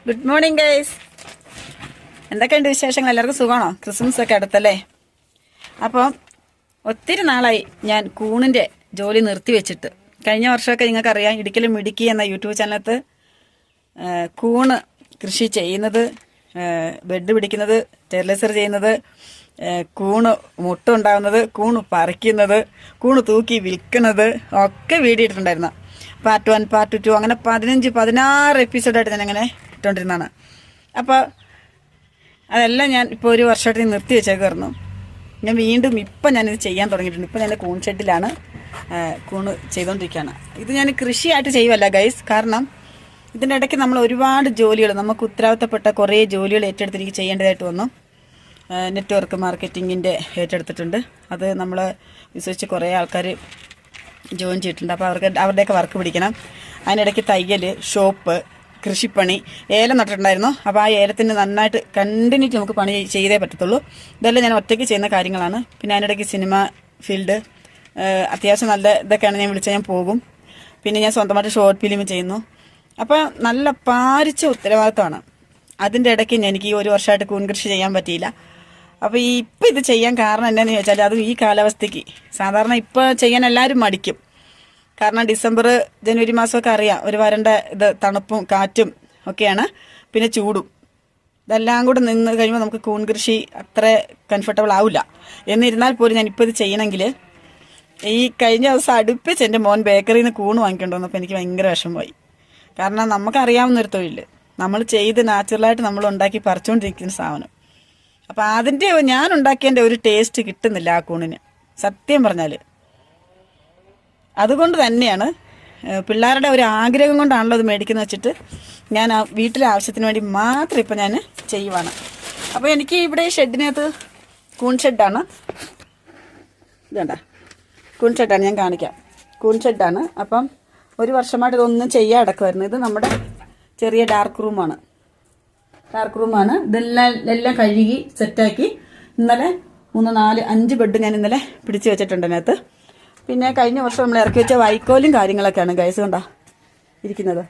Good morning guys. എന്തൊക്കെയുണ്ട് വിശേഷങ്ങൾ? എല്ലാവർക്കും സുഖമാണോ? ക്രിസ്മസ് ഒക്കെ അടുത്തല്ലേ. അപ്പോൾ ഒത്തിരി നാളായി ഞാൻ കൂണിൻ്റെ ജോലി നിർത്തി വെച്ചിട്ട്. കഴിഞ്ഞ വർഷമൊക്കെ നിങ്ങൾക്കറിയാം, ഇടുക്കിലും മിടുക്കി എന്ന യൂട്യൂബ് ചാനലത്ത് കൂണ് കൃഷി ചെയ്യുന്നത്, ബെഡ് പിടിക്കുന്നത്, ടെർലൈസർ ചെയ്യുന്നത്, കൂണ് മുട്ട ഉണ്ടാകുന്നത്, കൂണ് പറിക്കുന്നത്, കൂണ് തൂക്കി വിൽക്കുന്നത് ഒക്കെ വീഡിയോ ഇട്ടിട്ടുണ്ടായിരുന്നു. പാർട്ട് 1, പാർട്ട് 2 അങ്ങനെ 15-16 എപ്പിസോഡായിട്ട് ഞാൻ അങ്ങനെ ഇട്ടുകൊണ്ടിരുന്നതാണ്. അപ്പോൾ അതെല്ലാം ഞാൻ ഇപ്പോൾ ഒരു വർഷമായിട്ട് നിർത്തി വെച്ചേക്കായിരുന്നു. ഞാൻ വീണ്ടും ഇപ്പം ഞാനിത് ചെയ്യാൻ തുടങ്ങിയിട്ടുണ്ട്. ഇപ്പം ഞാൻ കൂൺ ഷെഡിലാണ് കൂണ് ചെയ്തുകൊണ്ടിരിക്കുകയാണ്. ഇത് ഞാൻ കൃഷിയായിട്ട് ചെയ്യുമല്ല ഗൈസ്. കാരണം ഇതിൻ്റെ ഇടയ്ക്ക് നമ്മൾ ഒരുപാട് ജോലികൾ, നമുക്ക് ഉത്തരവാദിത്തപ്പെട്ട കുറേ ജോലികൾ ഏറ്റെടുത്ത് എനിക്ക് ചെയ്യേണ്ടതായിട്ട് വന്നു. നെറ്റ്വർക്ക് മാർക്കറ്റിങ്ങിൻ്റെ ഏറ്റെടുത്തിട്ടുണ്ട്. അത് നമ്മൾ വിശ്വസിച്ച് കുറേ ആൾക്കാർ ജോയിൻ ചെയ്തിട്ടുണ്ട്. അപ്പോൾ അവരുടെയൊക്കെ വർക്ക് പിടിക്കണം. അതിനിടയ്ക്ക് തയ്യൽ, ഷോപ്പ്, കൃഷിപ്പണി, ഏലം നട്ടിട്ടുണ്ടായിരുന്നു. അപ്പോൾ ആ ഏലത്തിന് നന്നായിട്ട് കണ്ടിന്യൂറ്റ് നമുക്ക് പണി ചെയ്തേ പറ്റത്തുള്ളൂ. ഇതെല്ലാം ഞാൻ ഒറ്റയ്ക്ക് ചെയ്യുന്ന കാര്യങ്ങളാണ്. പിന്നെ അതിനിടയ്ക്ക് സിനിമ ഫീൽഡ്, അത്യാവശ്യം നല്ല ഇതൊക്കെയാണ്. ഞാൻ വിളിച്ചാൽ ഞാൻ പോകും. പിന്നെ ഞാൻ സ്വന്തമായിട്ട് ഷോർട്ട് ഫിലിം ചെയ്യുന്നു. അപ്പോൾ നല്ല പാരിച്ച ഉത്തരവാദിത്തമാണ്. അതിൻ്റെ ഇടയ്ക്ക് എനിക്ക് ഈ ഒരു വർഷമായിട്ട് കൂൺ കൃഷി ചെയ്യാൻ പറ്റിയില്ല. അപ്പോൾ ഇപ്പം ഇത് ചെയ്യാൻ കാരണം എന്താണെന്ന് ചോദിച്ചാൽ, അതും ഈ കാലാവസ്ഥയ്ക്ക് സാധാരണ ഇപ്പോൾ ചെയ്യാൻ എല്ലാവരും മടിക്കും. കാരണം ഡിസംബർ, ജനുവരി മാസമൊക്കെ അറിയാം, ഒരു വരണ്ട ഇത് തണുപ്പും കാറ്റും ഒക്കെയാണ്, പിന്നെ ചൂടും. ഇതെല്ലാം കൂടെ നിന്ന് കഴിയുമ്പോൾ നമുക്ക് കൂൺ കൃഷി അത്ര കംഫർട്ടബിൾ ആവില്ല. എന്നിരുന്നാൽ പോലും ഞാനിപ്പോൾ ഇത് ചെയ്യണമെങ്കിൽ, ഈ കഴിഞ്ഞ ദിവസം അടുപ്പിച്ച് എൻ്റെ മോൻ ബേക്കറിയിൽ നിന്ന് കൂണ് വാങ്ങിക്കൊണ്ട് വന്നപ്പോൾ എനിക്ക് ഭയങ്കര വിഷമമായി. കാരണം നമുക്കറിയാവുന്നൊരു തൊഴിൽ, നമ്മൾ ചെയ്ത് നാച്ചുറലായിട്ട് നമ്മൾ ഉണ്ടാക്കി പറിച്ചുകൊണ്ടിരിക്കുന്ന സാധനം. അപ്പോൾ അതിൻ്റെ ഞാൻ ഉണ്ടാക്കിയതിൻ്റെ ഒരു ടേസ്റ്റ് കിട്ടുന്നില്ല ആ കൂണിന്, സത്യം പറഞ്ഞാൽ. അതുകൊണ്ട് തന്നെയാണ് പിള്ളേരുടെ ഒരു ആഗ്രഹം കൊണ്ടാണല്ലോ അത് മേടിക്കുന്നത് വെച്ചിട്ട് ഞാൻ ആ വീട്ടിലെ ആവശ്യത്തിന് വേണ്ടി മാത്രം ഇപ്പം ഞാൻ ചെയ്യുവാണ്. അപ്പോൾ എനിക്ക് ഇവിടെ ഷെഡിനകത്ത് കൂൺ ഷെഡാണ്. ഇതുണ്ട കൂൺ ഷെഡാണ്, ഞാൻ കാണിക്കാം. കൂൺ ഷെഡാണ്. അപ്പം ഒരു വർഷമായിട്ട് ഇതൊന്നും ചെയ്യാൻ അടക്കുമായിരുന്നു. ഇത് നമ്മുടെ ചെറിയ ഡാർക്ക് റൂമാണ്. ഇതെല്ലാം കഴുകി സെറ്റാക്കി ഇന്നലെ 3, 4, 5 ബെഡ് ഞാൻ ഇന്നലെ പിടിച്ച് വെച്ചിട്ടുണ്ട് അതിനകത്ത്. പിന്നെ കഴിഞ്ഞ വർഷം നമ്മൾ ഇറക്കി വെച്ച വൈക്കോലും കാര്യങ്ങളൊക്കെയാണ് ഗൈസ് കൊണ്ടാ ഇരിക്കുന്നത്.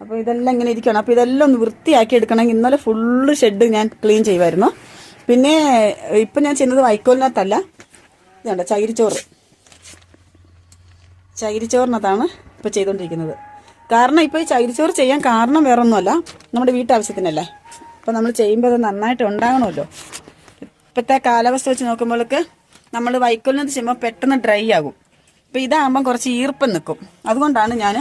അപ്പോൾ ഇതെല്ലാം ഇങ്ങനെ ഇരിക്കുകയാണ്. അപ്പോൾ ഇതെല്ലാം ഒന്ന് വൃത്തിയാക്കി എടുക്കണമെങ്കിൽ ഇന്നലെ ഫുള്ള് ഷെഡ് ഞാൻ ക്ലീൻ ചെയ്യുമായിരുന്നു. പിന്നെ ഇപ്പം ഞാൻ ചെയ്യുന്നത് വൈക്കോലിനകത്തല്ല, ഇതുണ്ട് ചകിരിച്ചോറിനകത്താണ് ഇപ്പോൾ ചെയ്തുകൊണ്ടിരിക്കുന്നത്. കാരണം ഇപ്പോൾ ഈ ചകിരിച്ചോറ് ചെയ്യാൻ കാരണം വേറെ ഒന്നുമല്ല, നമ്മുടെ വീട്ടാവശ്യത്തിനല്ലേ. അപ്പോൾ നമ്മൾ ചെയ്യുമ്പോൾ അത് നന്നായിട്ട് ഉണ്ടാകണമല്ലോ. ഇപ്പോഴത്തെ കാലാവസ്ഥ വെച്ച് നോക്കുമ്പോഴേക്ക് നമ്മൾ വൈക്കോലിനകത്ത് ചെയ്യുമ്പോൾ പെട്ടെന്ന് ഡ്രൈ ആകും. അപ്പോൾ ഇതാകുമ്പം കുറച്ച് ഈർപ്പം നിൽക്കും. അതുകൊണ്ടാണ് ഞാൻ